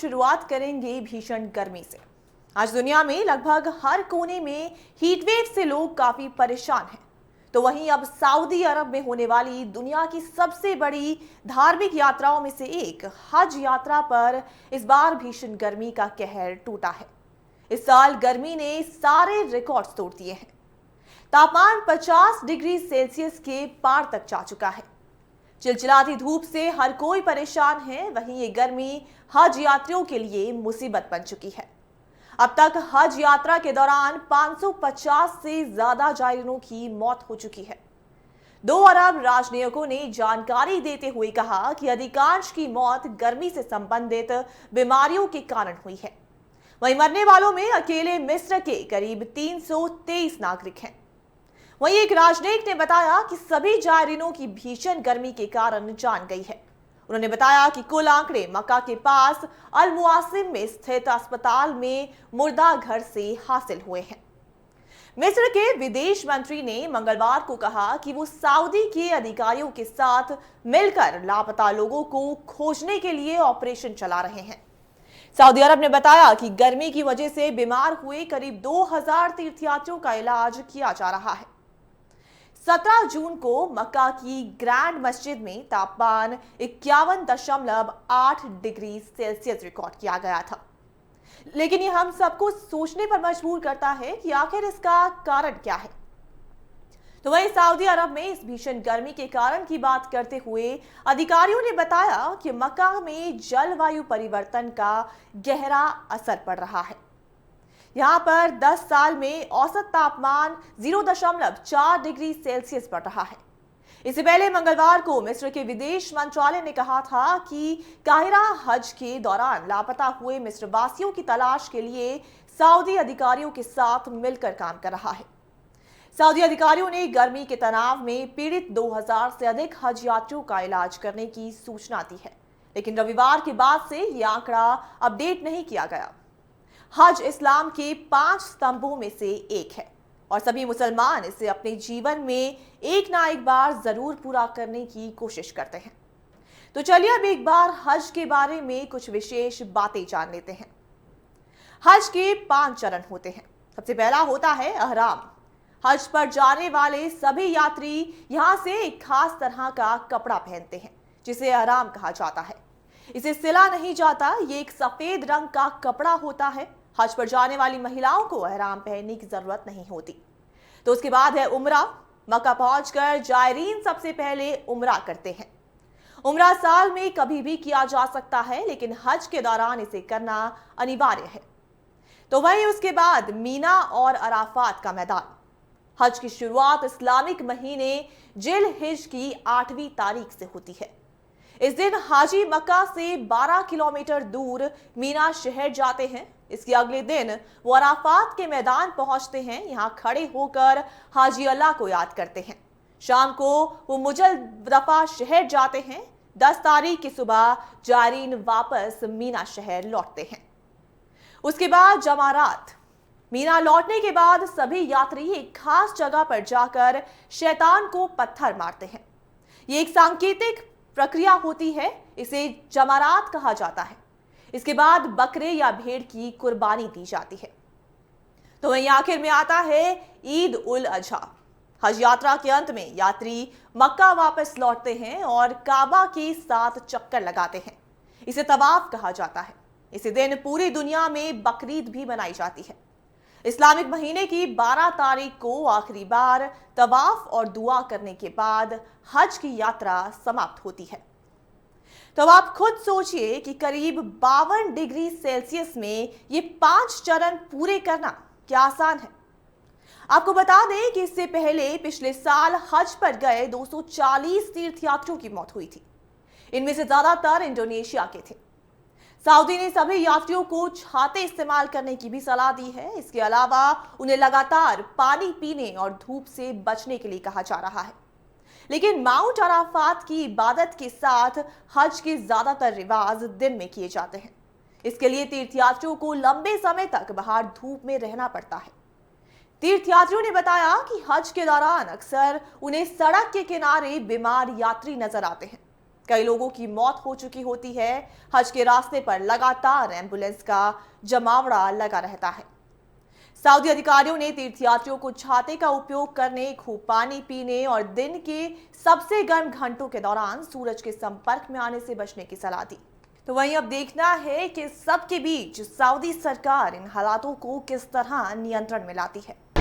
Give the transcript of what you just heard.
शुरुआत करेंगे भीषण गर्मी से। आज दुनिया में लगभग हर कोने में हीटवेव से लोग काफी परेशान हैं। तो वहीं अब सऊदी अरब में होने वाली दुनिया की सबसे बड़ी धार्मिक यात्राओं में से एक हज यात्रा पर इस बार भीषण गर्मी का कहर टूटा है। इस साल गर्मी ने सारे रिकॉर्ड्स तोड़ दिए हैं। तापमान 50 डिग्री सेल्सियस के पार तक जा चुका है। चिलचिलाती धूप से हर कोई परेशान है। वहीं ये गर्मी हज यात्रियों के लिए मुसीबत बन चुकी है। अब तक हज यात्रा के दौरान 550 से ज्यादा जायरीनों की मौत हो चुकी है। 2 अरब राजनयिकों ने जानकारी देते हुए कहा कि अधिकांश की मौत गर्मी से संबंधित बीमारियों के कारण हुई है। वहीं मरने वालों में अकेले मिस्र के करीब 323 नागरिक हैं। वहीं एक राजनयिक ने बताया कि सभी जायरीनों की भीषण गर्मी के कारण जान गई है। उन्होंने बताया कि कुल आंकड़े मक्का के पास अल मुआसिम में स्थित अस्पताल में मुर्दा घर से हासिल हुए हैं। मिस्र के विदेश मंत्री ने मंगलवार को कहा कि वो सऊदी के अधिकारियों के साथ मिलकर लापता लोगों को खोजने के लिए ऑपरेशन चला रहे हैं। सऊदी अरब ने बताया कि गर्मी की वजह से बीमार हुए करीब 2000 तीर्थयात्रियों का इलाज किया जा रहा है। 17 जून को मक्का की ग्रैंड मस्जिद में तापमान 51.8 डिग्री सेल्सियस रिकॉर्ड किया गया था। लेकिन ये हम सबको सोचने पर मजबूर करता है कि आखिर इसका कारण क्या है। तो वहीं सऊदी अरब में इस भीषण गर्मी के कारण की बात करते हुए अधिकारियों ने बताया कि मक्का में जलवायु परिवर्तन का गहरा असर पड़ रहा है। यहाँ पर 10 साल में औसत तापमान 0.4 डिग्री सेल्सियस बढ़ रहा है। इससे पहले मंगलवार को मिस्र के विदेश मंत्रालय ने कहा था कि काहिरा हज के दौरान लापता हुए मिस्र वासियों की तलाश के लिए सऊदी अधिकारियों के साथ मिलकर काम कर रहा है। सऊदी अधिकारियों ने गर्मी के तनाव में पीड़ित 2000 से अधिक हज यात्रियों का इलाज करने की सूचना दी है, लेकिन रविवार के बाद से यह आंकड़ा अपडेट नहीं किया गया। हज इस्लाम के 5 स्तंभों में से एक है और सभी मुसलमान इसे अपने जीवन में एक ना एक बार जरूर पूरा करने की कोशिश करते हैं। तो चलिए अब एक बार हज के बारे में कुछ विशेष बातें जान लेते हैं। हज के 5 चरण होते हैं। सबसे पहला होता है अहराम। हज पर जाने वाले सभी यात्री यहाँ से एक खास तरह का कपड़ा पहनते हैं जिसे अहराम कहा जाता है। इसे सिला नहीं जाता। ये एक सफेद रंग का कपड़ा होता है। हज पर जाने वाली महिलाओं को अहराम पहनने की जरूरत नहीं होती। तो उसके बाद है उम्रा। मक्का पहुंचकर जायरीन सबसे पहले उम्रा करते हैं। उम्रा साल में कभी भी किया जा सकता है, लेकिन हज के दौरान इसे करना अनिवार्य है। तो वहीं उसके बाद मीना और अराफात का मैदान। हज की शुरुआत इस्लामिक महीने जिल हिज की 8वीं तारीख से होती है। इस दिन हाजी मक्का से 12 किलोमीटर दूर मीना शहर जाते हैं। इसके अगले दिन वो अराफात के मैदान पहुंचते हैं। यहाँ खड़े होकर हाजी अल्लाह को याद करते हैं। शाम को वो मुजल्दफा शहर जाते हैं। 10 तारीख की सुबह जायरीन वापस मीना शहर लौटते हैं। उसके बाद जमारात। मीना लौटने के बाद सभी यात्री एक खास जगह पर जाकर शैतान को पत्थर मारते हैं। ये एक सांकेतिक प्रक्रिया होती है। इसे जमारात कहा जाता है। इसके बाद बकरे या भेड़ की कुर्बानी दी जाती है। तो वहीं आखिर में आता है ईद उल अजहा। हज यात्रा के अंत में यात्री मक्का वापस लौटते हैं और काबा के 7 चक्कर लगाते हैं। इसे तवाफ कहा जाता है। इसी दिन पूरी दुनिया में बकरीद भी मनाई जाती है। इस्लामिक महीने की 12 तारीख को आखिरी बार तवाफ और दुआ करने के बाद हज की यात्रा समाप्त होती है। तो आप खुद सोचिए कि करीब 52 डिग्री सेल्सियस में ये 5 चरण पूरे करना क्या आसान है। आपको बता दें कि इससे पहले पिछले साल हज पर गए 240 तीर्थयात्रियों की मौत हुई थी। इनमें से ज्यादातर इंडोनेशिया के थे। सऊदी ने सभी यात्रियों को छाते इस्तेमाल करने की भी सलाह दी है। इसके अलावा उन्हें लगातार पानी पीने और धूप से बचने के लिए कहा जा रहा है। लेकिन माउंट अराफात की इबादत के साथ हज के ज्यादातर रिवाज दिन में किए जाते हैं। इसके लिए तीर्थयात्रियों को लंबे समय तक बाहर धूप में रहना पड़ता है। तीर्थयात्रियों ने बताया कि हज के दौरान अक्सर उन्हें सड़क के किनारे बीमार यात्री नजर आते हैं। कई लोगों की मौत हो चुकी होती है। हज के रास्ते पर लगातार एम्बुलेंस का जमावड़ा लगा रहता है। सऊदी अधिकारियों ने तीर्थयात्रियों को छाते का उपयोग करने, खूब पानी पीने और दिन के सबसे गर्म घंटों के दौरान सूरज के संपर्क में आने से बचने की सलाह दी। तो वहीं अब देखना है कि सबके बीच सऊदी सरकार इन हालातों को किस तरह नियंत्रण में लाती है।